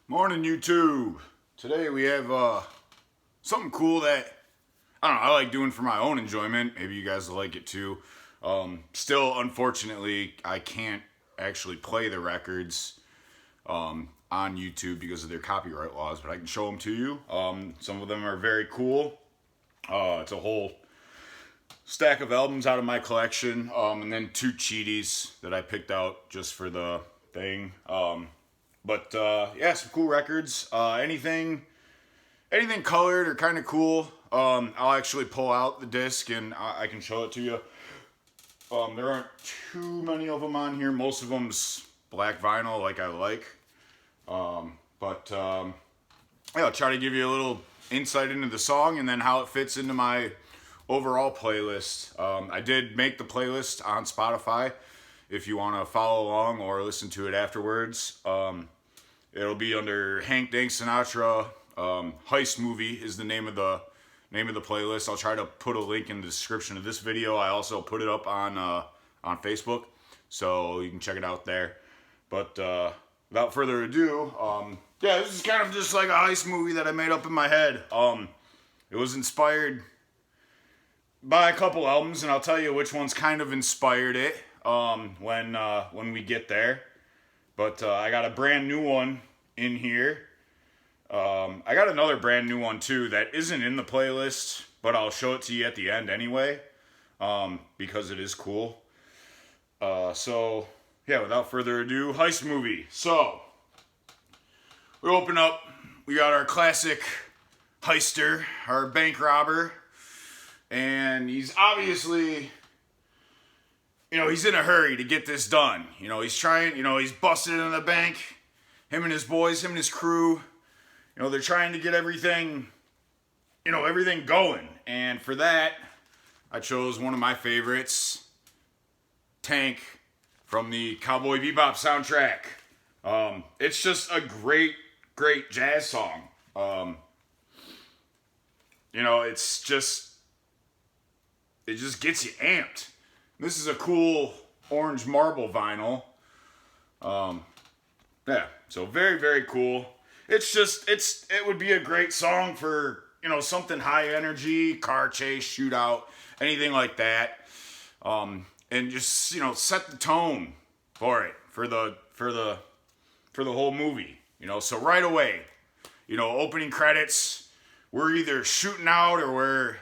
Morning, YouTube. Today we have something cool that I don't know. I like doing for my own enjoyment. Maybe you guys will like it too. Still, unfortunately, I can't actually play the records on YouTube because of their copyright laws, but I can show them to you. Some of them are very cool. It's a whole stack of albums out of my collection, and then two cheaties that I picked out just for the thing. But yeah, some cool records. Anything colored or kind of cool. I'll actually pull out the disc and I can show it to you. There aren't too many of them on here. Most of them's black vinyl, like I like. Yeah, I'll try to give you a little insight into the song and then how it fits into my overall playlist. I did make the playlist on Spotify if you want to follow along or listen to it afterwards. It'll be under Hank Dank Sinatra. Heist Movie is the name of the playlist. I'll try to put a link in the description of this video. I also put it up on Facebook, so you can check it out there. But without further ado, yeah, this is kind of just like a heist movie that I made up in my head. It was inspired by a couple albums, and I'll tell you which ones kind of inspired it when we get there. But I got a brand new one in here. I got another brand new one too that isn't in the playlist, but I'll show it to you at the end anyway, because it is cool. So yeah, without further ado, Heist Movie. So we open up, we got our classic heister, our bank robber, and he's obviously, he's in a hurry to get this done. He's trying, he's busted into the bank. Him and his boys, him and his crew, they're trying to get everything, everything going. And for that, I chose one of my favorites, Tank, from the Cowboy Bebop soundtrack. It's just a great, great jazz song. It just gets you amped. This is a cool orange marble vinyl. Yeah, so very, very cool. It would be a great song for, something high energy, car chase, shootout, anything like that. And just, set the tone for it, for the whole movie. So right away, opening credits, we're either shooting out or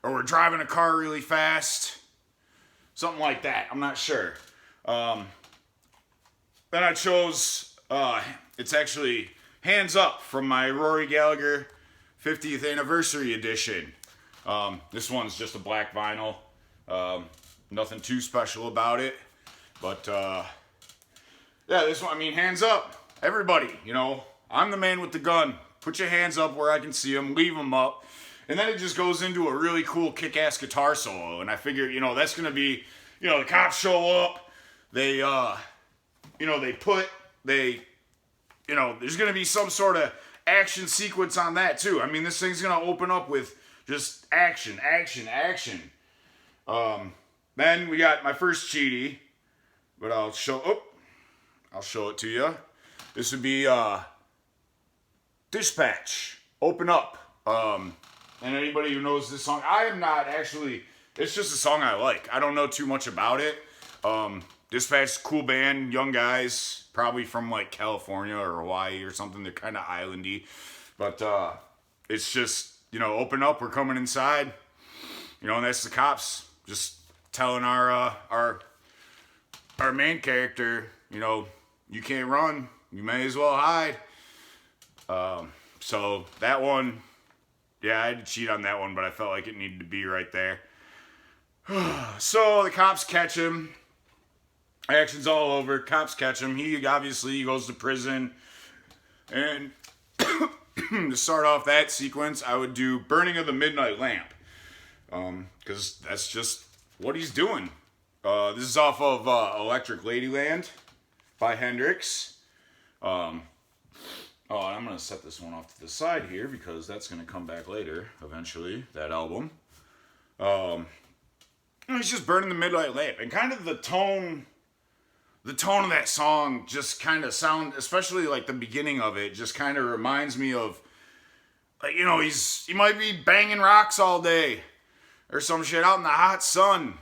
we're driving a car really fast. Something like that. I'm not sure. Then I chose, it's actually Hands Up from my Rory Gallagher 50th Anniversary Edition. This one's just a black vinyl. Nothing too special about it. But, yeah, this one, Hands Up. Everybody, I'm the man with the gun. Put your hands up where I can see them. Leave them up. And then it just goes into a really cool kick-ass guitar solo. And I figure, that's going to be, the cops show up. They, there's going to be some sort of action sequence on that too. This thing's going to open up with just action, action, action. Then we got my first cheaty, but I'll show it to you. This would be, Dispatch, Open Up. And anybody who knows this song, I am not actually, it's just a song I like. I don't know too much about it. Dispatch, cool band, young guys, probably from like California or Hawaii or something. They're kind of islandy. But it's just, open up, we're coming inside. And that's the cops just telling our main character, you can't run, you may as well hide. So that one, yeah, I had to cheat on that one, but I felt like it needed to be right there. So the cops catch him. Action's all over. Cops catch him. He goes to prison. And to start off that sequence, I would do Burning of the Midnight Lamp. Because that's just what he's doing. This is off of Electric Ladyland by Hendrix. And I'm going to set this one off to the side here because that's going to come back later, eventually, that album. He's just burning the midnight lamp. And kind of the tone the tone of that song just kind of sound, especially like the beginning of it, just kind of reminds me of, like, you know, he might be banging rocks all day or some shit out in the hot sun.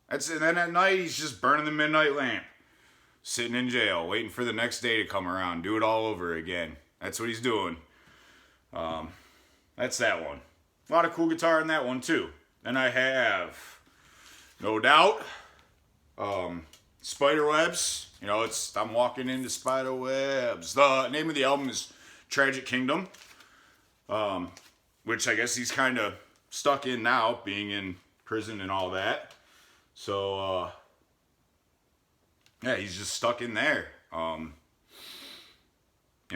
And then at night he's just burning the midnight lamp, sitting in jail, waiting for the next day to come around, do it all over again. That's what he's doing. That's that one. A lot of cool guitar in that one too. Then I have, no doubt, Spiderwebs. You know, I'm walking into Spiderwebs. The name of the album is Tragic Kingdom, which I guess he's kind of stuck in now, being in prison and all that. So, yeah, he's just stuck in there. You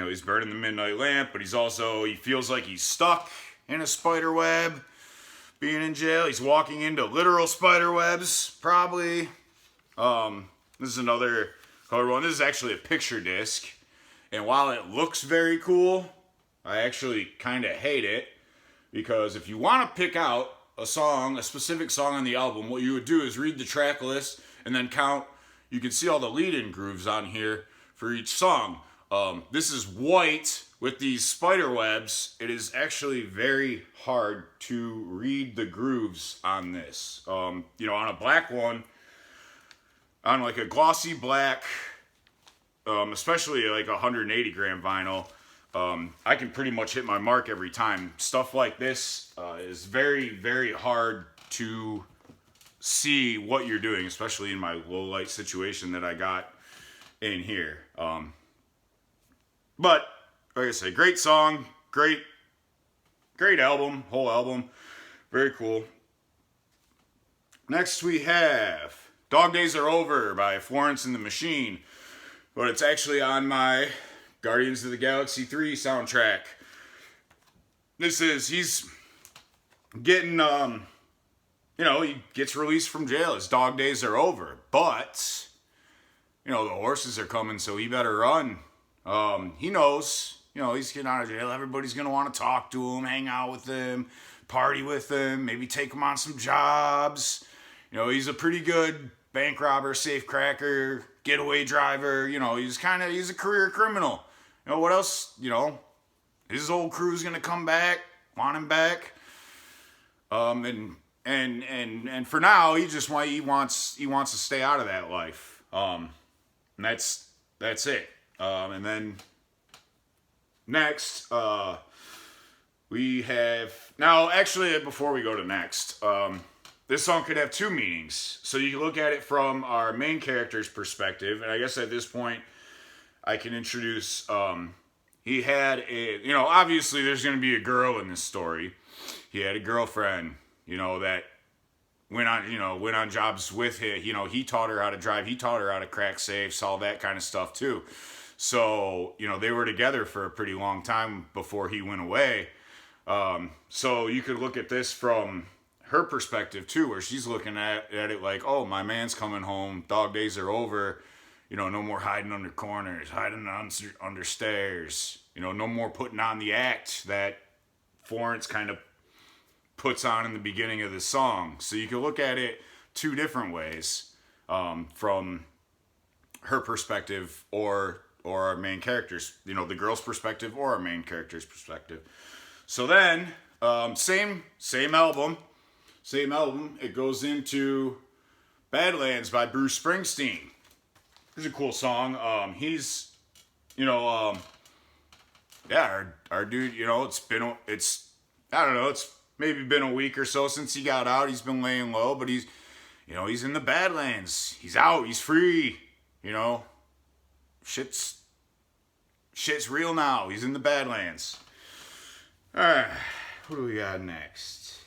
know, he's burning the midnight lamp, but he feels like he's stuck in a spider web, being in jail. He's walking into literal spider webs, probably. This is another color one. This is actually a picture disc. And while it looks very cool, I actually kind of hate it. Because if you want to pick out a specific song on the album, what you would do is read the track list and then count. You can see all the lead-in grooves on here for each song. This is white with these spider webs. It is actually very hard to read the grooves on this. You know, on a black one, on like a glossy black, especially like 180 gram vinyl, I can pretty much hit my mark every time. Stuff like this is very, very hard to see what you're doing, especially in my low light situation that I got in here. But like I say, great song, great album, whole album, very cool. Next we have Dog Days Are Over by Florence and the Machine, but it's actually on my Guardians of the Galaxy 3 soundtrack. He's getting, you know, he gets released from jail. His dog days are over, but, you know, the horses are coming, so he better run. He knows, you know, he's getting out of jail. Everybody's going to want to talk to him, hang out with him, party with him, maybe take him on some jobs. You know, he's a pretty good bank robber, safe cracker, getaway driver. You know, he's a career criminal. You know, what else, you know, his old crew's going to come back, want him back. And for now, he wants to stay out of that life. And that's it. And then next, we have, now actually before we go to next, this song could have two meanings. So you can look at it from our main character's perspective, and I guess at this point I can introduce, he had you know, obviously there's going to be a girl in this story. He had a girlfriend, you know, that went on jobs with him. You know, he taught her how to drive, he taught her how to crack safes, all that kind of stuff too. So, you know, they were together for a pretty long time before he went away. So you could look at this from her perspective too, where she's looking at it like, oh, my man's coming home, dog days are over, you know, no more hiding under corners, hiding under stairs, you know, no more putting on the act that Florence kind of puts on in the beginning of the song. So you can look at it two different ways, from her perspective or our main character's, you know, the girl's perspective or our main character's perspective. So then, same album, it goes into Badlands by Bruce Springsteen. It's a cool song. He's, you know, yeah, our dude, you know, I don't know, it's maybe been a week or so since he got out. He's been laying low, but he's, you know, he's in the Badlands. He's out, he's free, you know. Shit's real now. He's in the Badlands. Alright, what do we got next?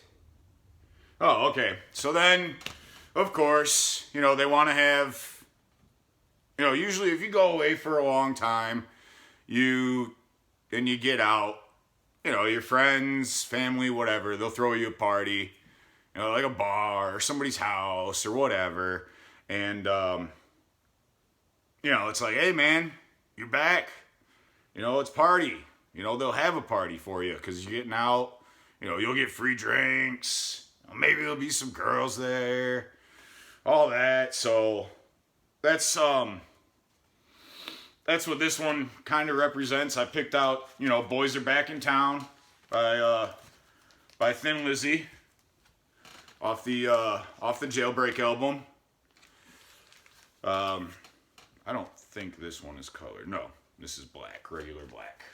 Oh, okay. So then, of course, you know, they want to have, you know, usually if you go away for a long time, you get out, you know, your friends, family, whatever, they'll throw you a party, you know, like a bar or somebody's house or whatever. And, you know, it's like, hey man, you're back. You know, it's party. You know, they'll have a party for you because you're getting out. You know, you'll get free drinks. Maybe there'll be some girls there. All that. So that's that's what this one kind of represents. I picked out, you know, Boys Are Back in Town by Thin Lizzy off the Jailbreak album. I don't think this one is colored. No, this is black, regular black.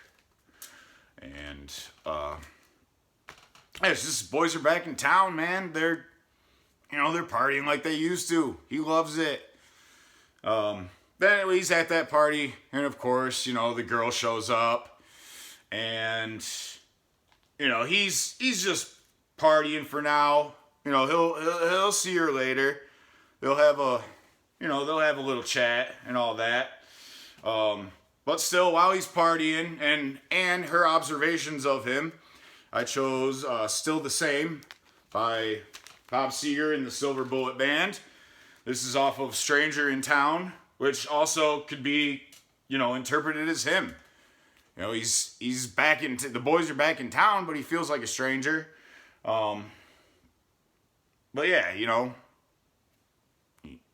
And it's just Boys Are Back in Town, man. They're partying like they used to. He loves it. Then he's at that party, and of course, you know, the girl shows up, and you know, he's just partying for now. You know, he'll see her later. They'll have a little chat and all that. But still, while he's partying and her observations of him, I chose Still the Same by Bob Seger and the Silver Bullet Band. This is off of Stranger in Town, which also could be, you know, interpreted as him. You know, he's back in, the boys are back in town, but he feels like a stranger. But yeah, you know,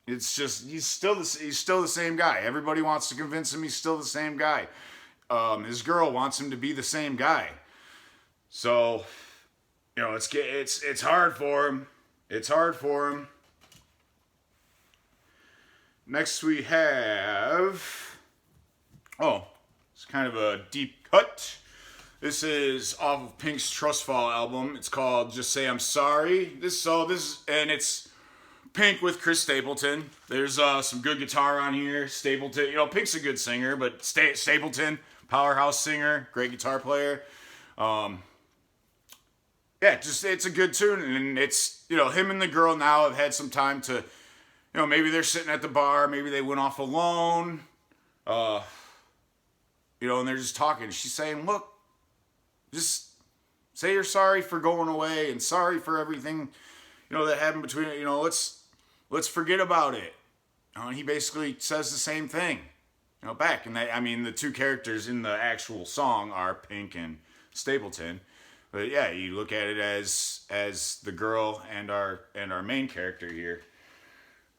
it's just, he's still the same guy. Everybody wants to convince him he's still the same guy. His girl wants him to be the same guy. So, you know, it's hard for him. It's hard for him. Next we have, it's kind of a deep cut. This is off of Pink's Trust Fall album. It's called Just Say I'm Sorry. And it's Pink with Chris Stapleton. There's some good guitar on here. Stapleton, you know, Pink's a good singer, but Stapleton, powerhouse singer, great guitar player. Yeah, just, it's a good tune, and it's, you know, him and the girl now have had some time to, you know, maybe they're sitting at the bar, maybe they went off alone, you know, and they're just talking. She's saying, look, just say you're sorry for going away and sorry for everything, you know, that happened between, you know, let's forget about it. And he basically says the same thing, you know, back. And I mean, the two characters in the actual song are Pink and Stapleton. But yeah, you look at it as the girl and our main character here.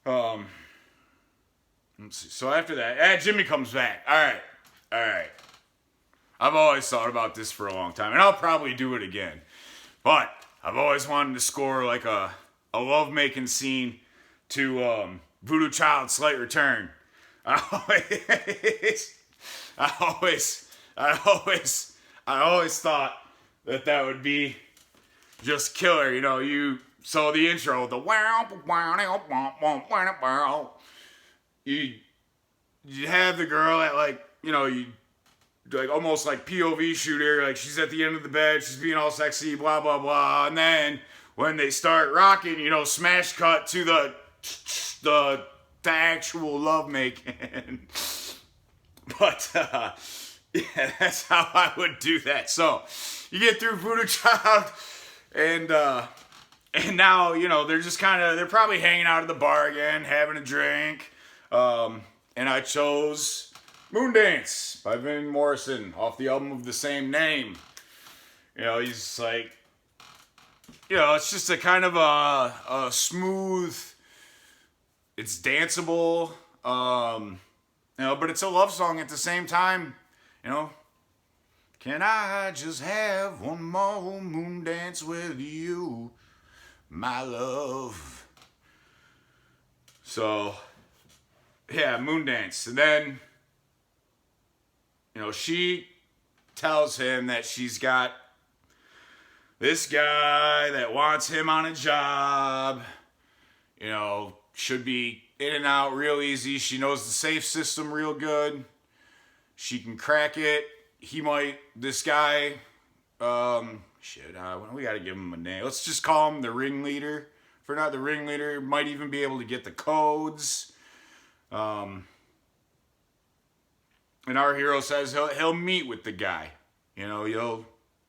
Let's see. So after that, Jimmy comes back. All right. I've always thought about this for a long time, and I'll probably do it again. But I've always wanted to score like a love-making scene to Voodoo Child's Slight Return. I always thought that would be just killer, you know. So the intro, the you have the girl at, like, you know, you like almost like POV shooter, like she's at the end of the bed, she's being all sexy, blah blah blah, and then when they start rocking, you know, smash cut to the actual love making. But yeah, that's how I would do that. So you get through Voodoo Child, and now, you know, they're probably hanging out at the bar again, having a drink. And I chose Moondance by Van Morrison off the album of the same name. You know, he's like, you know, it's just a kind of a smooth, it's danceable, you know, but it's a love song at the same time, you know. Can I just have one more moon dance with you, my love? So, yeah, Moondance. And then, you know, she tells him that she's got this guy that wants him on a job, you know, should be in and out real easy. She knows the safe system real good. She can crack it. This guy, we gotta give him a name. Let's just call him the ringleader. If we're not the ringleader, might even be able to get the codes. And our hero says he'll meet with the guy. You know,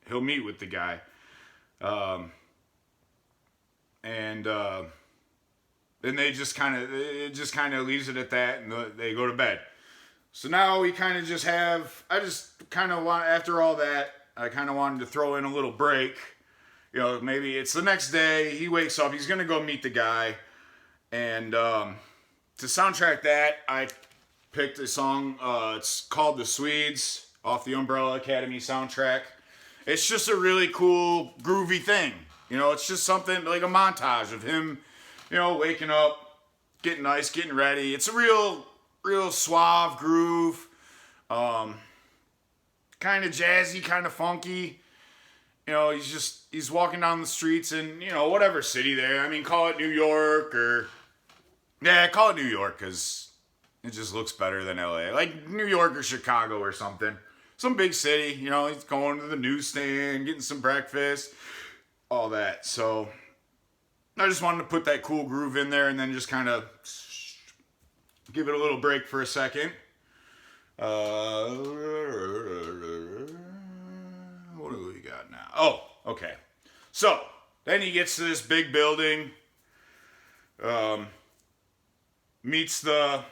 he'll meet with the guy. And then it just kind of leaves it at that, and they go to bed. So now we kind of just have, after all that, I kind of wanted to throw in a little break. You know, maybe it's the next day, he wakes up, he's going to go meet the guy. And to soundtrack that, I picked a song. It's called "The Swedes" off the Umbrella Academy soundtrack. It's just a really cool, groovy thing. You know, it's just something like a montage of him, you know, waking up, getting nice, getting ready. It's a real suave groove, kind of jazzy, kind of funky. You know, he's walking down the streets in, you know, whatever city there. I mean, call it New York or, yeah, call it New York because it just looks better than LA. Like New York or Chicago or something. Some big city, you know, he's going to the newsstand, getting some breakfast, all that. So I just wanted to put that cool groove in there and then just kind of give it a little break for a second. What do we got now? Oh, okay. So then he gets to this big building, meets the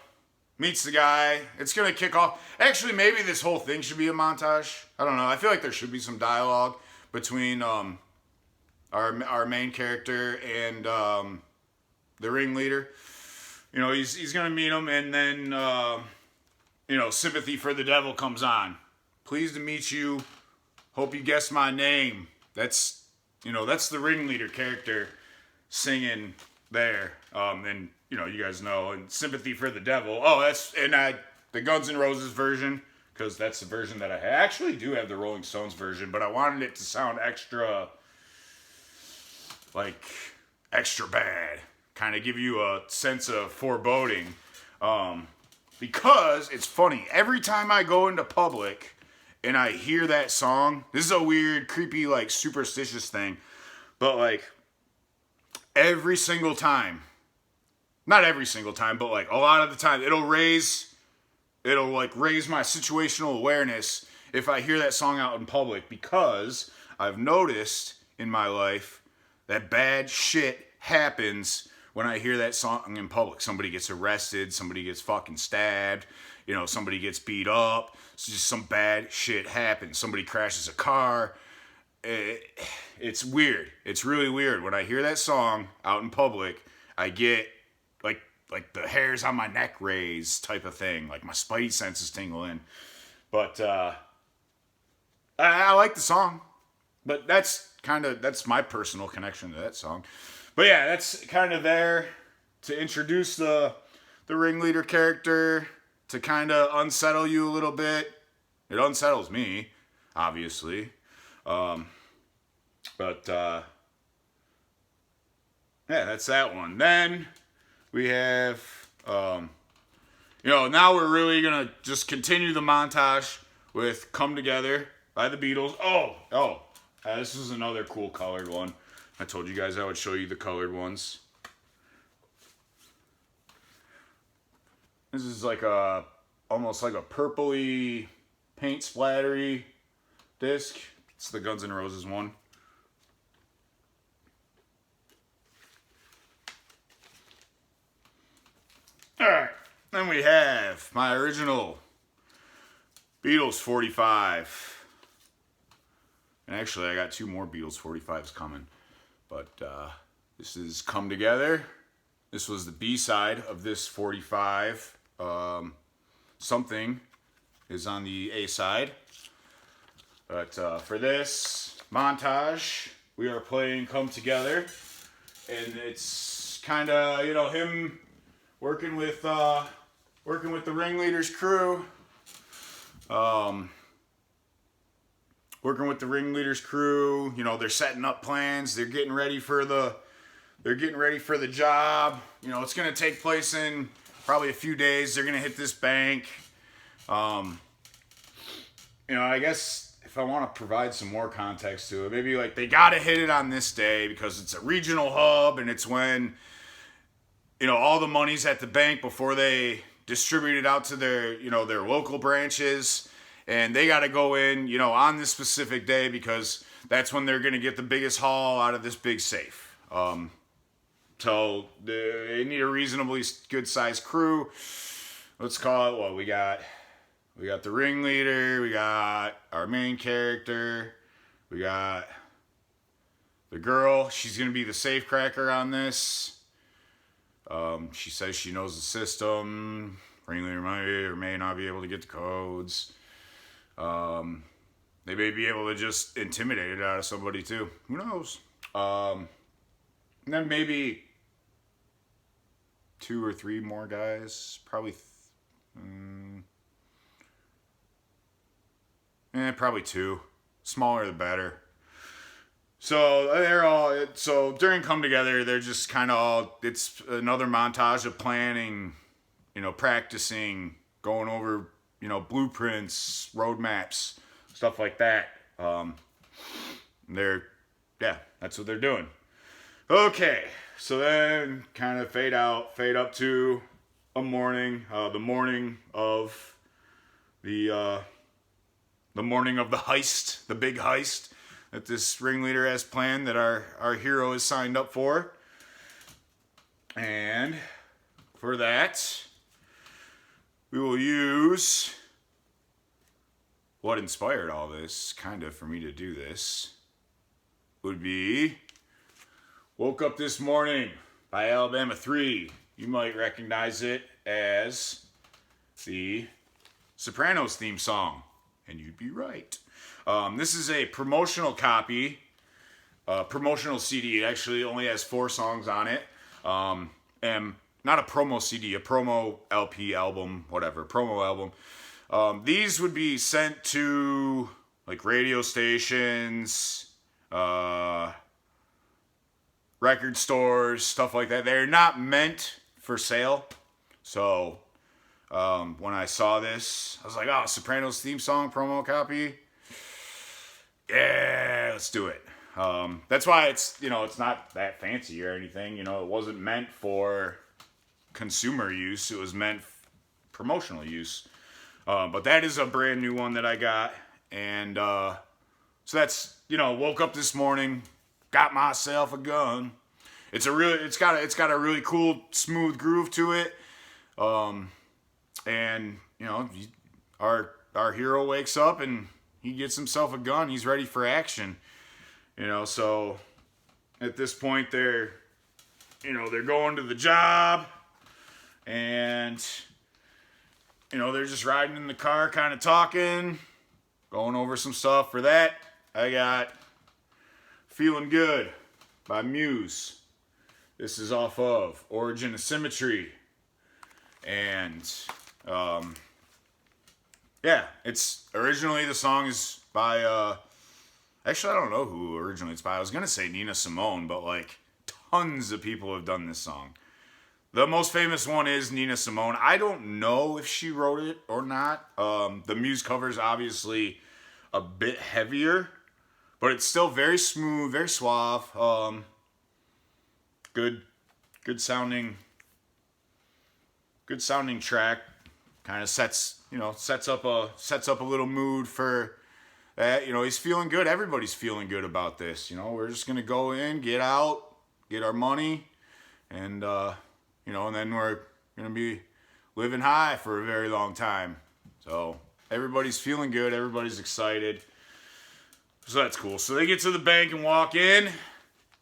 guy. It's gonna kick off. Actually, maybe this whole thing should be a montage. I don't know. I feel like there should be some dialogue between our main character and the ringleader. You know, he's gonna meet him, and then you know, "Sympathy for the Devil" comes on. "Pleased to meet you. Hope you guessed my name." That's, you know, that's the ringleader character singing there. And you know, you guys know, and "Sympathy for the Devil." Oh, that's the Guns N' Roses version, because that's the version that I actually do have the Rolling Stones version, but I wanted it to sound extra, like extra bad, kind of give you a sense of foreboding. Because it's funny, every time I go into public and I hear that song, this is a weird, creepy, like superstitious thing, but like every single time, not every single time, but like a lot of the time, it'll raise my situational awareness if I hear that song out in public, because I've noticed in my life that bad shit happens when I hear that song in public. Somebody gets arrested, somebody gets fucking stabbed, you know, somebody gets beat up, it's just some bad shit happens. Somebody crashes a car. It's weird. It's really weird. When I hear that song out in public, I get like the hairs on my neck raise type of thing. Like my spidey senses tingle in. But I like the song. But that's my personal connection to that song. But yeah, that's kind of there to introduce the ringleader character, to kind of unsettle you a little bit. It unsettles me, obviously. But yeah, that's that one. Then we have, you know, now we're really going to just continue the montage with "Come Together" by the Beatles. This is another cool colored one. I told you guys I would show you the colored ones. This is like almost like a purpley paint splattery disc. It's the Guns N' Roses one. Alright, then we have my original Beatles 45. And actually, I got two more Beatles 45s coming. But this is "Come Together." This was the B-side of this 45. "Something" is on the A-side. But for this montage, we are playing "Come Together." And it's kind of, you know, him working with the ringleader's crew. Working with the ringleader's crew, you know, they're setting up plans. They're getting ready for the job. You know, it's gonna take place in probably a few days. They're gonna hit this bank. You know, I guess if I want to provide some more context to it, maybe like they gotta hit it on this day because it's a regional hub and it's when, you know, all the money's at the bank before they distribute it out to their, you know, their local branches. And they got to go in, you know, on this specific day because that's when they're going to get the biggest haul out of this big safe. So they need a reasonably good sized crew. Let's call it what we got. We got the ringleader. We got our main character. We got the girl. She's going to be the safe cracker on this. She says she knows the system. ringleader may or may not be able to get the codes. They may be able to just intimidate it out of somebody too. Who knows? And then maybe 2 or 3 more guys. Probably, probably 2. Smaller the better. So they're all. So during Come Together, they're just kind of all. It's another montage of planning, practicing, going over, blueprints, roadmaps, stuff like that. That's what they're doing. Okay, so then kind of fade up to a morning, the morning of the heist, the big heist that this ringleader has planned, that our hero is signed up for. And for that, we will use what inspired all this, kind of, for me to do this, would be Woke Up This Morning by Alabama 3. You might recognize it as the Sopranos theme song, and you'd be right. This is a promotional copy, promotional CD. It actually only has 4 songs on it. And not a promo CD, a promo LP album, whatever, promo album. These would be sent to like radio stations, record stores, stuff like that. They're not meant for sale. So when I saw this, I was like, oh, Sopranos theme song promo copy. Yeah, let's do it. That's why it's not that fancy or anything. It wasn't meant for consumer use. It was meant promotional use. But that is a brand new one that I got. And so that's, woke up this morning, got myself a gun. It's got a really cool, smooth groove to it. And our hero wakes up and he gets himself a gun. He's ready for action. So at this point they're going to the job, and they're just riding in the car, kind of talking, going over some stuff. For that, I got Feeling Good by Muse. This is off of Origin of Symmetry. And it's originally, the song is by actually, I don't know who originally it's by. I was going to say Nina Simone, but like tons of people have done this song. The most famous one is Nina Simone. I don't know if she wrote it or not. The Muse cover is obviously a bit heavier, but it's still very smooth, very suave. Good sounding track. Kind of sets up a little mood for that. He's feeling good. Everybody's feeling good about this. We're just gonna go in, get out, get our money, and and then we're gonna be living high for a very long time. So everybody's feeling good. Everybody's excited. So that's cool. So they get to the bank and walk in,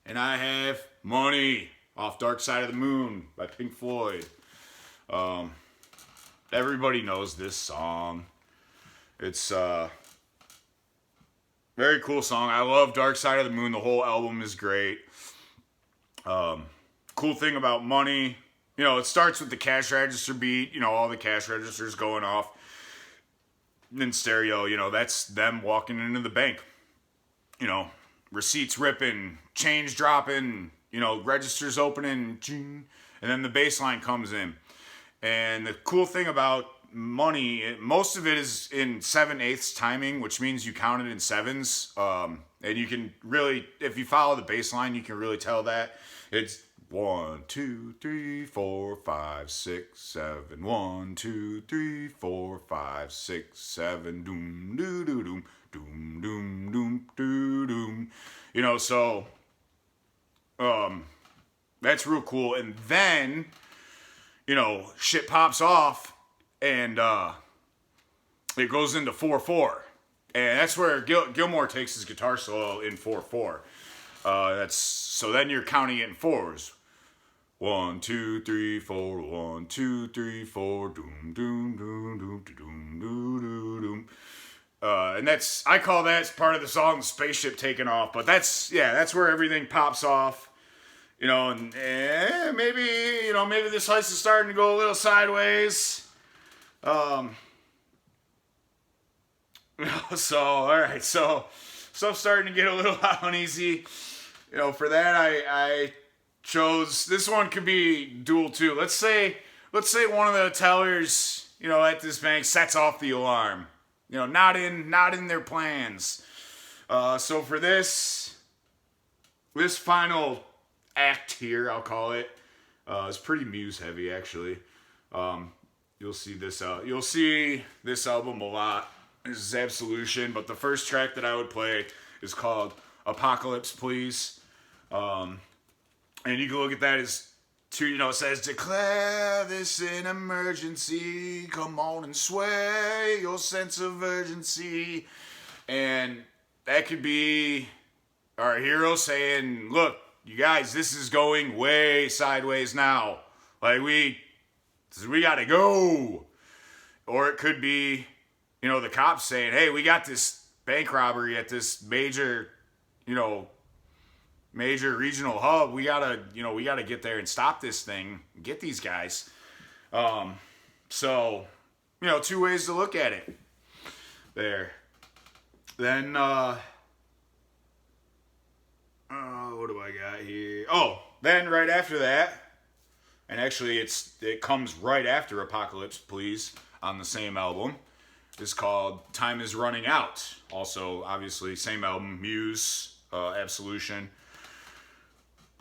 and I have Money off Dark Side of the Moon by Pink Floyd. Everybody knows this song. It's very cool song. I love Dark Side of the Moon. The whole album is great. Cool thing about Money, it starts with the cash register beat, all the cash registers going off in stereo. That's them walking into the bank. Receipts ripping, change dropping, registers opening, and then the bass line comes in. And the cool thing about Money, most of it is in 7/8 timing, which means you count it in sevens. And you can really, if you follow the bass line, you can really tell that. It's 1, 2, 3, 4, 5, 6, 7. 1, 2, 3, 4, 5, 6, 7. Doom, doo, doo, doom, doom, doom, doom, doo, doom. So that's real cool. And then, shit pops off, and it goes into 4/4, and that's where Gilmore takes his guitar solo in 4/4. So then you're counting it in fours. 1, 2, 3, 4, 1, 2, 3, 4, doom, doom, doom, doom, doom, doom, doom, doom. And that's, I call that part of the song, spaceship taking off. But that's where everything pops off. You know, and maybe this heist is starting to go a little sideways. So, all right, so I'm starting to get a little uneasy. You know, for that, I chose, this one could be dual too. Let's say one of the tellers, you know, at this bank sets off the alarm. You know, not in their plans. So for this final act here, I'll call it, is pretty Muse heavy actually. You'll see this album a lot. This is Absolution, but the first track that I would play is called Apocalypse Please. And you can look at that as two, you know, it says, declare this an emergency, come on and sway your sense of urgency. And that could be our hero saying, look, you guys, this is going way sideways now. Like, we gotta go. Or it could be, you know, the cops saying, hey, we got this bank robbery at this major regional hub. We gotta get there and stop this thing, get these guys. So, you know, two ways to look at it there. Then, what do I got here? Oh, then right after that, and actually it comes right after Apocalypse Please on the same album, is called Time Is Running Out. Also, obviously, same album, Muse, Absolution.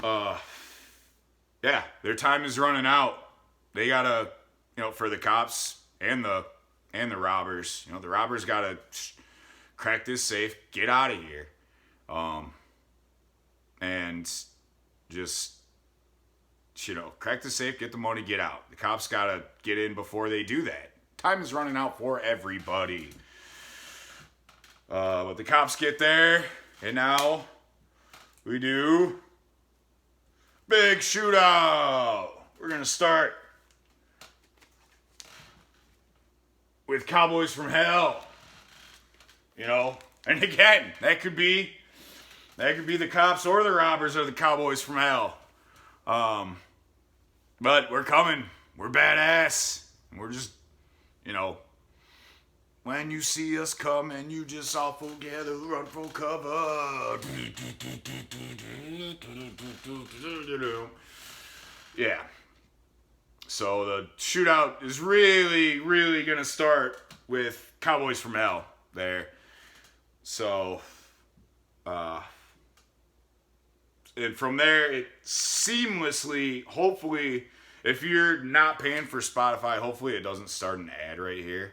Yeah, their time is running out. They gotta, you know, for the cops and the robbers, you know, the robbers gotta crack this safe, get out of here, and just, you know, crack the safe, get the money, get out. The cops gotta get in before they do that. Time is running out for everybody. But the cops get there, and now we do big shootout. We're gonna start with Cowboys from Hell. You know, and again, that could be the cops or the robbers or the Cowboys from Hell. But we're coming. We're badass. We're just, you know, when you see us coming, you just all together run for cover. Yeah. So the shootout is really, really gonna start with Cowboys from Hell there. So, and from there, it seamlessly, hopefully, if you're not paying for Spotify, hopefully it doesn't start an ad right here.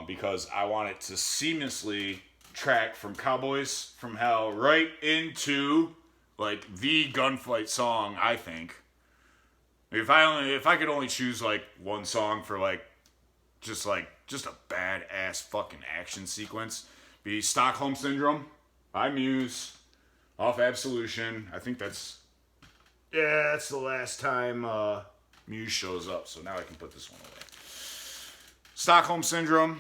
Because I want it to seamlessly track from Cowboys from Hell right into, like, the gunfight song, I think. If I could only choose, like, one song for, just a badass fucking action sequence, be Stockholm Syndrome by Muse, off Absolution. I think that's the last time Muse shows up, so now I can put this one away. Stockholm Syndrome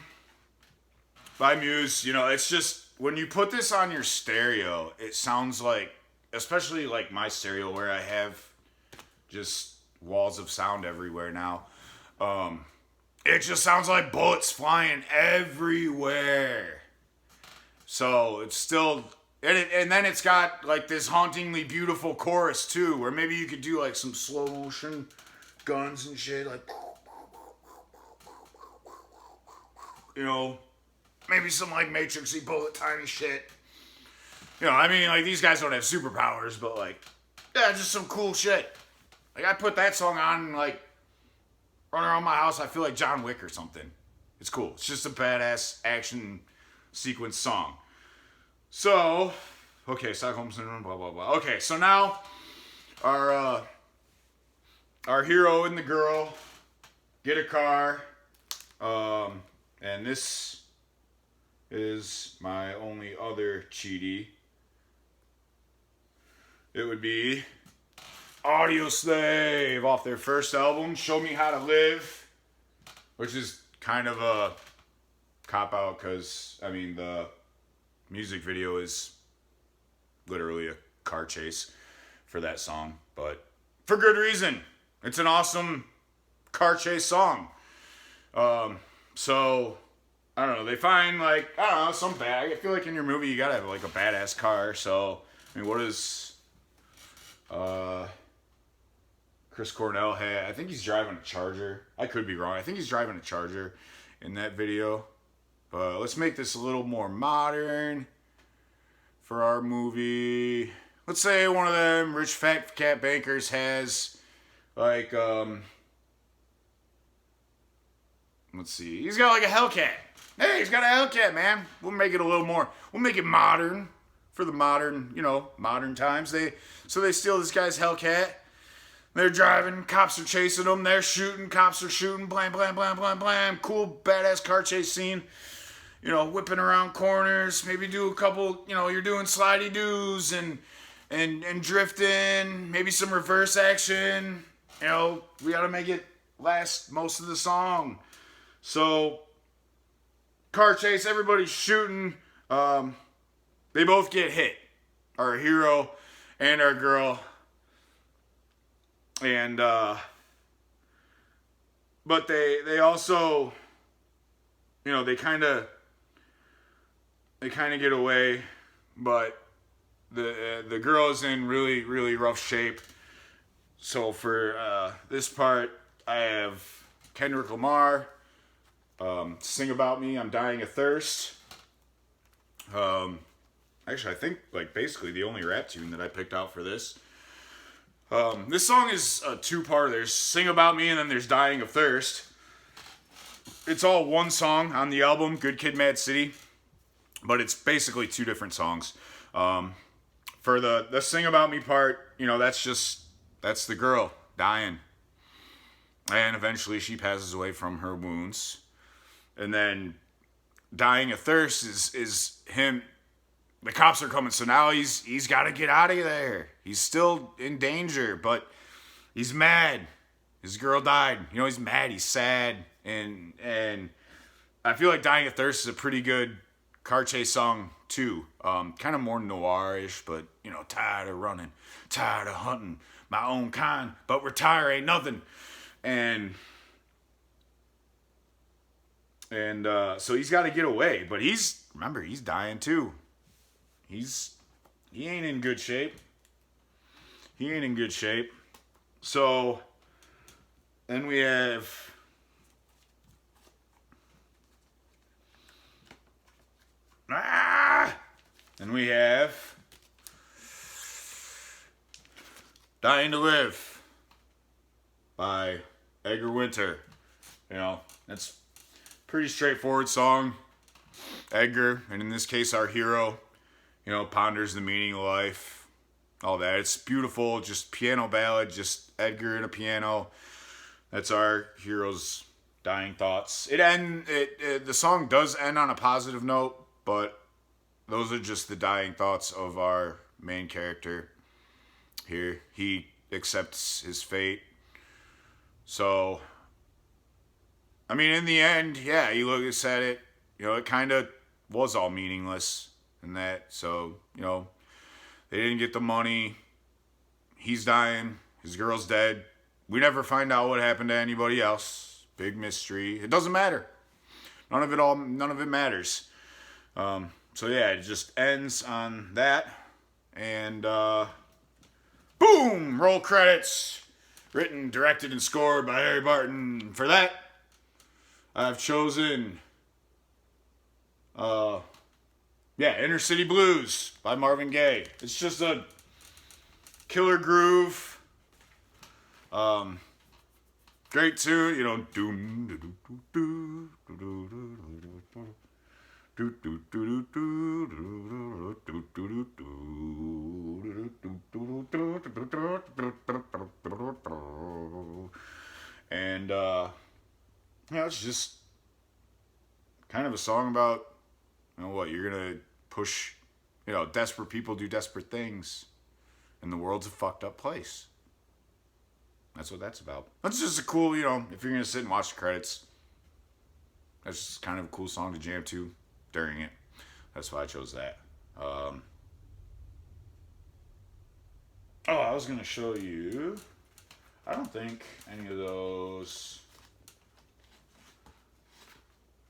by Muse. You know, it's just, when you put this on your stereo, it sounds like, especially like my stereo where I have just walls of sound everywhere now, it just sounds like bullets flying everywhere. So it's still, and then it's got like this hauntingly beautiful chorus too, where maybe you could do like some slow motion guns and shit, like, you know, maybe some like Matrixy bullet timey shit. You know, I mean, like, these guys don't have superpowers, but like, yeah, just some cool shit. Like, I put that song on and like run around my house, I feel like John Wick or something. It's cool. It's just a badass action sequence song. So, okay, Stockholm Syndrome, blah blah blah. Okay, so now our hero and the girl get a car. And this is my only other cheaty. It would be Audio Slave off their first album, Show Me How to Live, which is kind of a cop-out because, I mean, the music video is literally a car chase for that song, but for good reason. It's an awesome car chase song. So, I don't know, they find, like, I don't know, some bag. I feel like in your movie you gotta have, like, a badass car, so, I mean, what is... Chris Cornell had, I think he's driving a Charger. I could be wrong. I think he's driving a Charger in that video. But let's make this a little more modern for our movie. Let's say one of them rich fat cat bankers has, like, let's see. He's got like a Hellcat. Hey, he's got a Hellcat, man. We'll make it a little more, we'll make it modern for the modern, you know, modern times. So they steal this guy's Hellcat. They're driving, cops are chasing them, they're shooting, cops are shooting, blam, blam, blam, blam, blam. Cool, badass car chase scene. You know, whipping around corners, maybe do a couple, you know, you're doing slidey doos and drifting, maybe some reverse action. You know, we gotta make it last most of the song. So, car chase, everybody's shooting. They both get hit. Our hero and our girl. And, but they also, you know, they kind of get away, but the girl is in really, really rough shape. So for, this part, I have Kendrick Lamar, Sing About Me, I'm Dying of Thirst. Actually, I think, like, basically the only rap tune that I picked out for this. This song is a two-part. There's Sing About Me and then there's Dying of Thirst. It's all one song on the album, Good Kid, Mad City, but it's basically two different songs. For the Sing About Me part, you know, that's the girl dying. And eventually she passes away from her wounds. And then Dying of Thirst is him. The cops are coming, so now he's got to get out of there. He's still in danger, but he's mad. His girl died. You know, he's mad. He's sad, and I feel like Dying of Thirst is a pretty good car chase song too. Kind of more noirish, but you know, tired of running, tired of hunting my own kind, but retire ain't nothing, and so he's got to get away, but he's dying too. He ain't in good shape. He ain't in good shape. So then we have Dying to Live by Edgar Winter. You know, that's a pretty straightforward song. Edgar, and in this case our hero, you know, ponders the meaning of life, all that. It's beautiful, just piano ballad, just Edgar and a piano. That's our hero's dying thoughts. The song does end on a positive note, but those are just the dying thoughts of our main character here. He accepts his fate. So, I mean, in the end, yeah, he looks at it, you know, it kind of was all meaningless. And that, so, you know, they didn't get the money. He's dying. His girl's dead. We never find out what happened to anybody else. Big mystery. It doesn't matter. None of it matters. So yeah, it just ends on that. And boom! Roll credits. Written, directed, and scored by Harry Barton. For that, I've chosen Inner City Blues by Marvin Gaye. It's just a killer groove. Great tune, you know. And you know, it's just kind of a song about, you know, what you're gonna push, you know, desperate people do desperate things, and the world's a fucked up place. that's what that's about. That's just a cool, you know, if you're gonna sit and watch the credits, that's just kind of a cool song to jam to during it. That's why I chose that. Oh, I was gonna show you. I don't think any of those.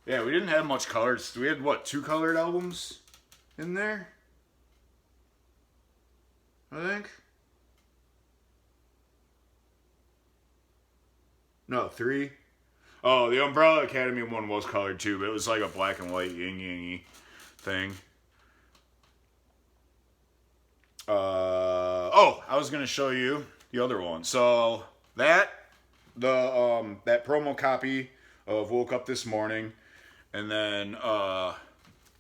Yeah, we didn't have much colors. We had what, 2 colored albums in there? I think. No, 3. Oh, the Umbrella Academy one was colored too, but it was like a black and white yin yang thing. Oh, I was gonna show you the other one. So that that promo copy of Woke Up This Morning, and then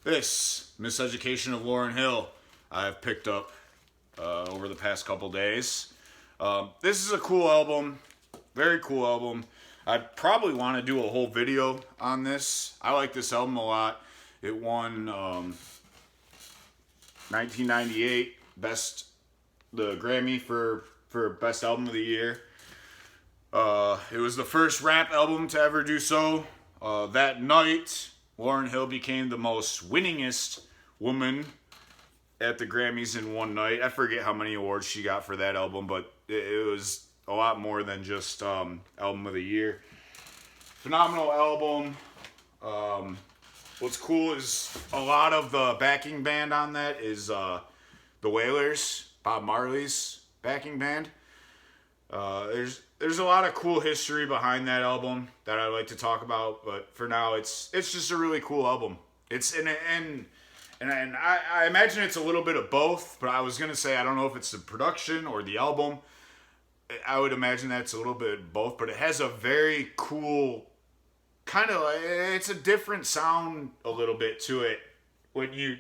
this Miseducation of Lauryn Hill I've picked up over the past couple days. This is a cool album, very cool album. I'd probably want to do a whole video on this. I like this album a lot. It won 1998 the Grammy for Best Album of the Year. It was the first rap album to ever do so. That night, Lauryn Hill became the most winningest woman at the Grammys in one night. I forget how many awards she got for that album, but it was a lot more than just Album of the Year. Phenomenal album. What's cool is a lot of the backing band on that is the Wailers, Bob Marley's backing band. There's a lot of cool history behind that album that I'd like to talk about, but for now it's just a really cool album. It's and I imagine it's a little bit of both, but I was gonna say I don't know if it's the production or the album. I would imagine that's a little bit of both, but it has a very cool kind of, it's a different sound a little bit to it when you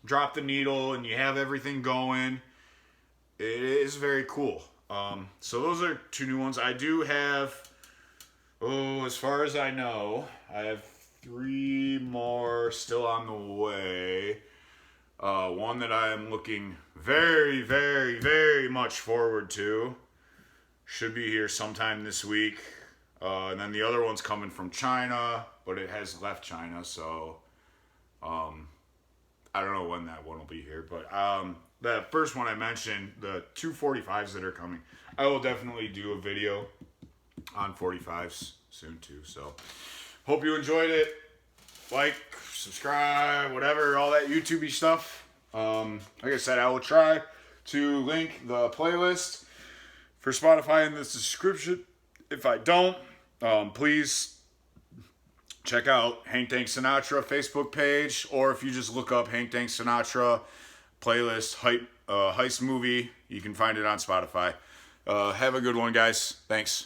drop the needle and you have everything going. It is very cool. So those are 2 new ones. I do have, as far as I know, I have 3 more still on the way. One that I am looking very, very, very much forward to. Should be here sometime this week. And then the other one's coming from China, but it has left China, so I don't know when that one will be here. But the first one I mentioned, the 2 45s that are coming, I will definitely do a video on 45s soon too. So hope you enjoyed it. Like, subscribe, whatever, all that YouTube-y stuff. Like I said, I will try to link the playlist for Spotify in the description. If I don't, please check out Hank Dank Sinatra Facebook page, or if you just look up Hank Dank Sinatra playlist Heist movie, you can find it on Spotify. Have a good one, guys. Thanks.